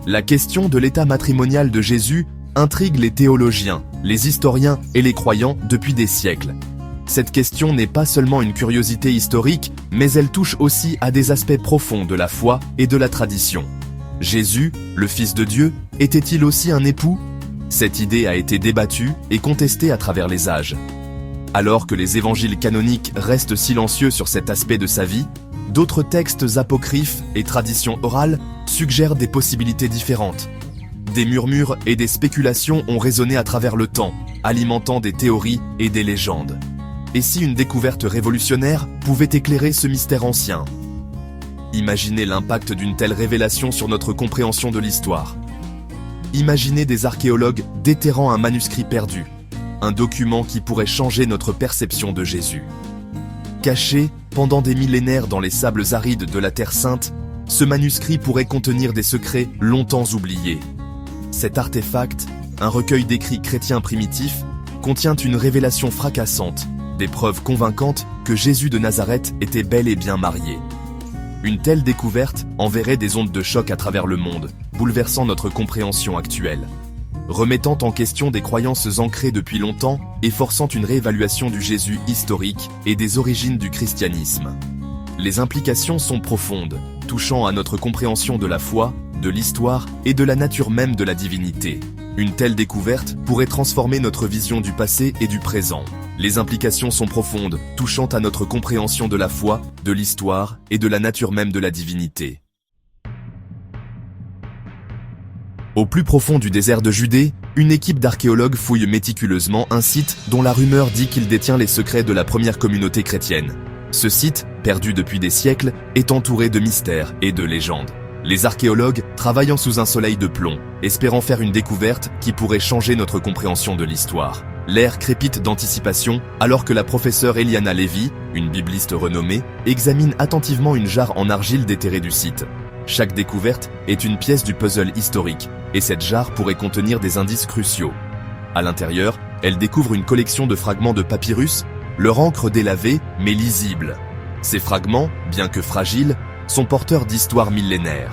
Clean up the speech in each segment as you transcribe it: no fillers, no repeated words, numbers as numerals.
La question de l'état matrimonial de Jésus intrigue les théologiens, les historiens et les croyants depuis des siècles. Cette question n'est pas seulement une curiosité historique, mais elle touche aussi à des aspects profonds de la foi et de la tradition. Jésus, le Fils de Dieu, était-il aussi un époux? Cette idée a été débattue et contestée à travers les âges. Alors que les évangiles canoniques restent silencieux sur cet aspect de sa vie, d'autres textes apocryphes et traditions orales suggèrent des possibilités différentes. Des murmures et des spéculations ont résonné à travers le temps, alimentant des théories et des légendes. Et si une découverte révolutionnaire pouvait éclairer ce mystère ancien? Imaginez l'impact d'une telle révélation sur notre compréhension de l'histoire. Imaginez des archéologues déterrant un manuscrit perdu, un document qui pourrait changer notre perception de Jésus. Caché pendant des millénaires dans les sables arides de la Terre Sainte, ce manuscrit pourrait contenir des secrets longtemps oubliés. Cet artefact, un recueil d'écrits chrétiens primitifs, contient une révélation fracassante, des preuves convaincantes que Jésus de Nazareth était bel et bien marié. Une telle découverte enverrait des ondes de choc à travers le monde, bouleversant notre compréhension actuelle, remettant en question des croyances ancrées depuis longtemps et forçant une réévaluation du Jésus historique et des origines du christianisme. Les implications sont profondes, touchant à notre compréhension de la foi, de l'histoire et de la nature même de la divinité. Une telle découverte pourrait transformer notre vision du passé et du présent. Les implications sont profondes, touchant à notre compréhension de la foi, de l'histoire et de la nature même de la divinité. Au plus profond du désert de Judée, une équipe d'archéologues fouille méticuleusement un site dont la rumeur dit qu'il détient les secrets de la première communauté chrétienne. Ce site, perdu depuis des siècles, est entouré de mystères et de légendes. Les archéologues, travaillant sous un soleil de plomb, espérant faire une découverte qui pourrait changer notre compréhension de l'histoire. L'air crépite d'anticipation alors que la professeure Eliana Levy, une bibliste renommée, examine attentivement une jarre en argile déterrée du site. Chaque découverte est une pièce du puzzle historique, et cette jarre pourrait contenir des indices cruciaux. À l'intérieur, elle découvre une collection de fragments de papyrus, leur encre délavée mais lisible. Ces fragments, bien que fragiles, sont porteurs d'histoires millénaires.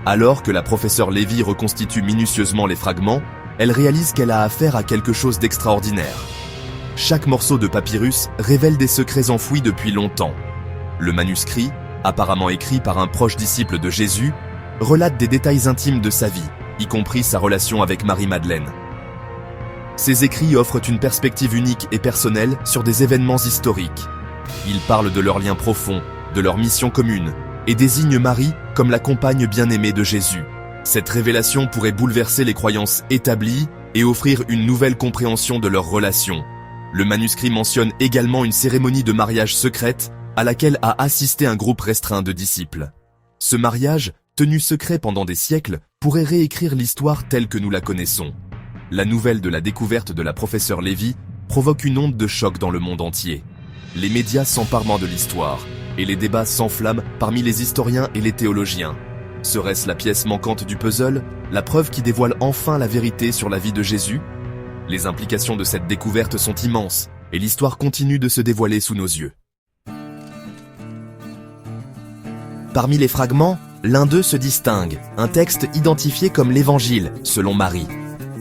Alors que la professeure Levy reconstitue minutieusement les fragments, elle réalise qu'elle a affaire à quelque chose d'extraordinaire. Chaque morceau de papyrus révèle des secrets enfouis depuis longtemps. Le manuscrit, apparemment écrit par un proche disciple de Jésus, relate des détails intimes de sa vie, y compris sa relation avec Marie-Madeleine. Ces écrits offrent une perspective unique et personnelle sur des événements historiques. Ils parlent de leurs liens profonds, de leur mission commune, et désignent Marie comme la compagne bien-aimée de Jésus. Cette révélation pourrait bouleverser les croyances établies et offrir une nouvelle compréhension de leur relation. Le manuscrit mentionne également une cérémonie de mariage secrète à laquelle a assisté un groupe restreint de disciples. Ce mariage, tenu secret pendant des siècles, pourrait réécrire l'histoire telle que nous la connaissons. La nouvelle de la découverte de la professeure Levy provoque une onde de choc dans le monde entier. Les médias s'emparent de l'histoire, et les débats s'enflamment parmi les historiens et les théologiens. Serait-ce la pièce manquante du puzzle, la preuve qui dévoile enfin la vérité sur la vie de Jésus? Les implications de cette découverte sont immenses, et l'histoire continue de se dévoiler sous nos yeux. Parmi les fragments, l'un d'eux se distingue, un texte identifié comme l'Évangile, selon Marie.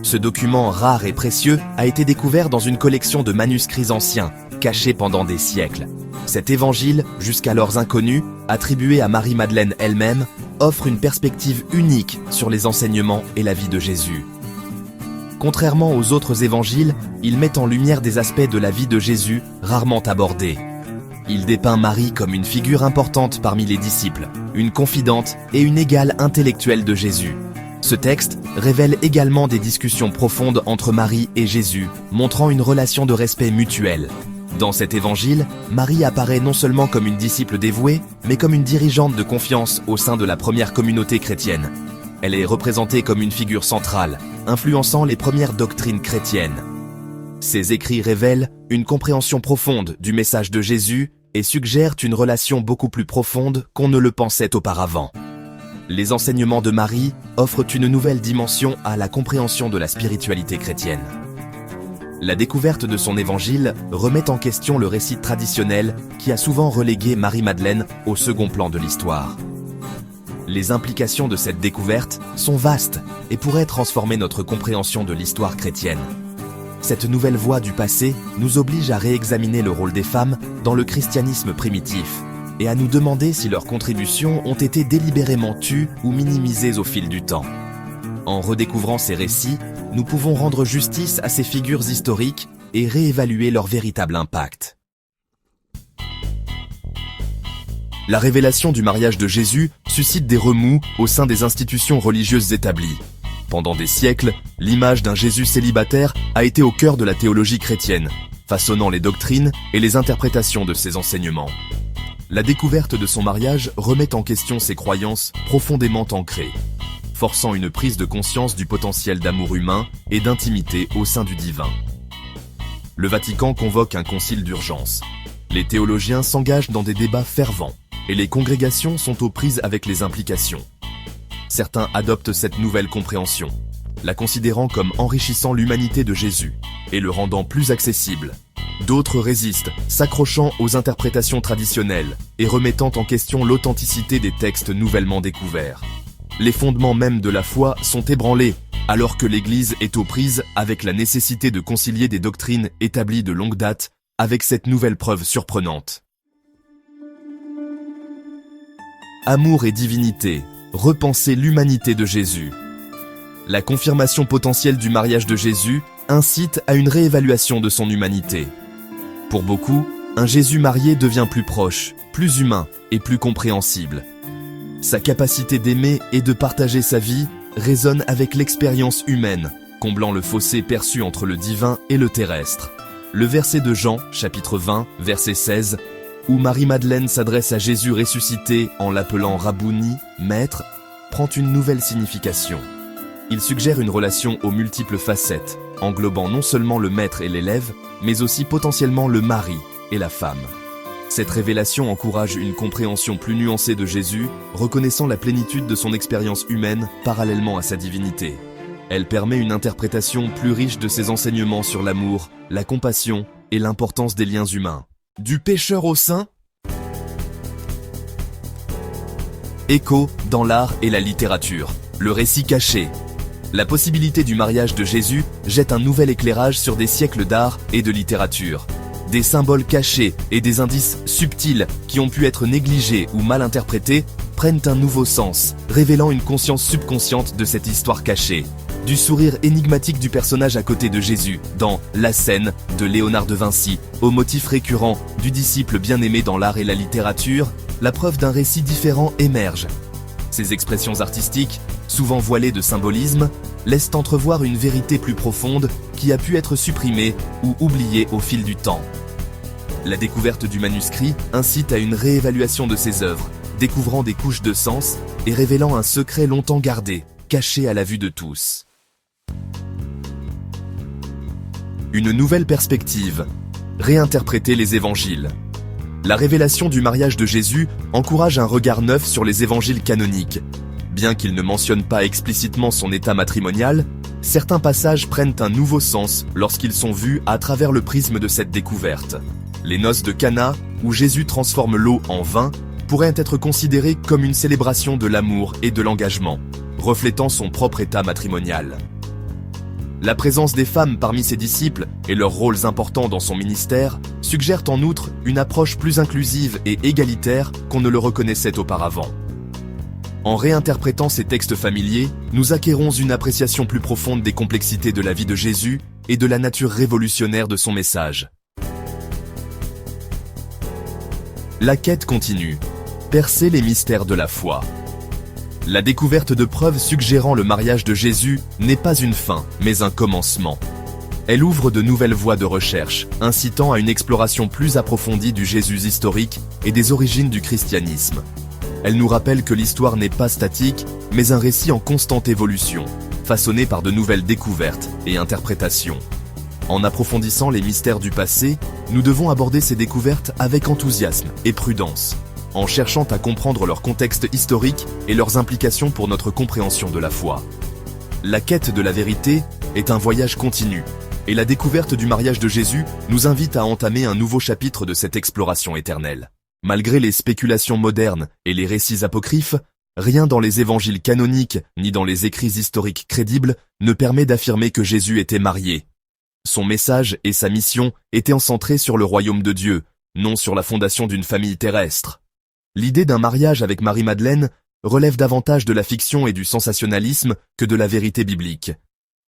Ce document rare et précieux a été découvert dans une collection de manuscrits anciens, cachés pendant des siècles. Cet évangile, jusqu'alors inconnu, attribué à Marie-Madeleine elle-même, offre une perspective unique sur les enseignements et la vie de Jésus. Contrairement aux autres évangiles, il met en lumière des aspects de la vie de Jésus rarement abordés. Il dépeint Marie comme une figure importante parmi les disciples, une confidente et une égale intellectuelle de Jésus. Ce texte révèle également des discussions profondes entre Marie et Jésus, montrant une relation de respect mutuel. Dans cet évangile, Marie apparaît non seulement comme une disciple dévouée, mais comme une dirigeante de confiance au sein de la première communauté chrétienne. Elle est représentée comme une figure centrale, influençant les premières doctrines chrétiennes. Ces écrits révèlent une compréhension profonde du message de Jésus et suggèrent une relation beaucoup plus profonde qu'on ne le pensait auparavant. Les enseignements de Marie offrent une nouvelle dimension à la compréhension de la spiritualité chrétienne. La découverte de son évangile remet en question le récit traditionnel qui a souvent relégué Marie-Madeleine au second plan de l'histoire. Les implications de cette découverte sont vastes et pourraient transformer notre compréhension de l'histoire chrétienne. Cette nouvelle voie du passé nous oblige à réexaminer le rôle des femmes dans le christianisme primitif et à nous demander si leurs contributions ont été délibérément tues ou minimisées au fil du temps. En redécouvrant ces récits, nous pouvons rendre justice à ces figures historiques et réévaluer leur véritable impact. La révélation du mariage de Jésus suscite des remous au sein des institutions religieuses établies. Pendant des siècles, l'image d'un Jésus célibataire a été au cœur de la théologie chrétienne, façonnant les doctrines et les interprétations de ses enseignements. La découverte de son mariage remet en question ces croyances profondément ancrées, forçant une prise de conscience du potentiel d'amour humain et d'intimité au sein du divin. Le Vatican convoque un concile d'urgence. Les théologiens s'engagent dans des débats fervents, et les congrégations sont aux prises avec les implications. Certains adoptent cette nouvelle compréhension, la considérant comme enrichissant l'humanité de Jésus et le rendant plus accessible. D'autres résistent, s'accrochant aux interprétations traditionnelles et remettant en question l'authenticité des textes nouvellement découverts. Les fondements même de la foi sont ébranlés, alors que l'Église est aux prises avec la nécessité de concilier des doctrines établies de longue date avec cette nouvelle preuve surprenante. Amour et divinité, repenser l'humanité de Jésus. La confirmation potentielle du mariage de Jésus incite à une réévaluation de son humanité. Pour beaucoup, un Jésus marié devient plus proche, plus humain et plus compréhensible. Sa capacité d'aimer et de partager sa vie résonne avec l'expérience humaine, comblant le fossé perçu entre le divin et le terrestre. Le verset de Jean, chapitre 20, verset 16, où Marie-Madeleine s'adresse à Jésus ressuscité en l'appelant Rabouni, maître, prend une nouvelle signification. Il suggère une relation aux multiples facettes, englobant non seulement le maître et l'élève, mais aussi potentiellement le mari et la femme. Cette révélation encourage une compréhension plus nuancée de Jésus, reconnaissant la plénitude de son expérience humaine parallèlement à sa divinité. Elle permet une interprétation plus riche de ses enseignements sur l'amour, la compassion et l'importance des liens humains. Du pécheur au saint? Écho dans l'art et la littérature. Le récit caché. La possibilité du mariage de Jésus jette un nouvel éclairage sur des siècles d'art et de littérature. Des symboles cachés et des indices subtils qui ont pu être négligés ou mal interprétés prennent un nouveau sens, révélant une conscience subconsciente de cette histoire cachée. Du sourire énigmatique du personnage à côté de Jésus dans La Scène de Léonard de Vinci, au motif récurrent du disciple bien-aimé dans l'art et la littérature, la preuve d'un récit différent émerge. Ces expressions artistiques, souvent voilées de symbolisme, laissent entrevoir une vérité plus profonde qui a pu être supprimée ou oubliée au fil du temps. La découverte du manuscrit incite à une réévaluation de ses œuvres, découvrant des couches de sens et révélant un secret longtemps gardé, caché à la vue de tous. Une nouvelle perspective. Réinterpréter les évangiles. La révélation du mariage de Jésus encourage un regard neuf sur les évangiles canoniques. Bien qu'il ne mentionne pas explicitement son état matrimonial, certains passages prennent un nouveau sens lorsqu'ils sont vus à travers le prisme de cette découverte. Les noces de Cana, où Jésus transforme l'eau en vin, pourraient être considérées comme une célébration de l'amour et de l'engagement, reflétant son propre état matrimonial. La présence des femmes parmi ses disciples et leurs rôles importants dans son ministère suggèrent en outre une approche plus inclusive et égalitaire qu'on ne le reconnaissait auparavant. En réinterprétant ces textes familiers, nous acquérons une appréciation plus profonde des complexités de la vie de Jésus et de la nature révolutionnaire de son message. La quête continue. Percer les mystères de la foi. La découverte de preuves suggérant le mariage de Jésus n'est pas une fin, mais un commencement. Elle ouvre de nouvelles voies de recherche, incitant à une exploration plus approfondie du Jésus historique et des origines du christianisme. Elle nous rappelle que l'histoire n'est pas statique, mais un récit en constante évolution, façonné par de nouvelles découvertes et interprétations. En approfondissant les mystères du passé, nous devons aborder ces découvertes avec enthousiasme et prudence, en cherchant à comprendre leur contexte historique et leurs implications pour notre compréhension de la foi. La quête de la vérité est un voyage continu, et la découverte du mariage de Jésus nous invite à entamer un nouveau chapitre de cette exploration éternelle. Malgré les spéculations modernes et les récits apocryphes, Rien dans les évangiles canoniques, ni dans les écrits historiques crédibles, ne permet d'affirmer que Jésus était marié. Son message et sa mission étaient centrés sur le royaume de Dieu, non sur la fondation d'une famille terrestre. L'idée d'un mariage avec Marie-Madeleine relève davantage de la fiction et du sensationnalisme que de la vérité biblique.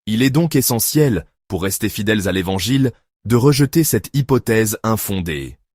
Il est donc essentiel, pour rester fidèles à l'Évangile, de rejeter cette hypothèse infondée.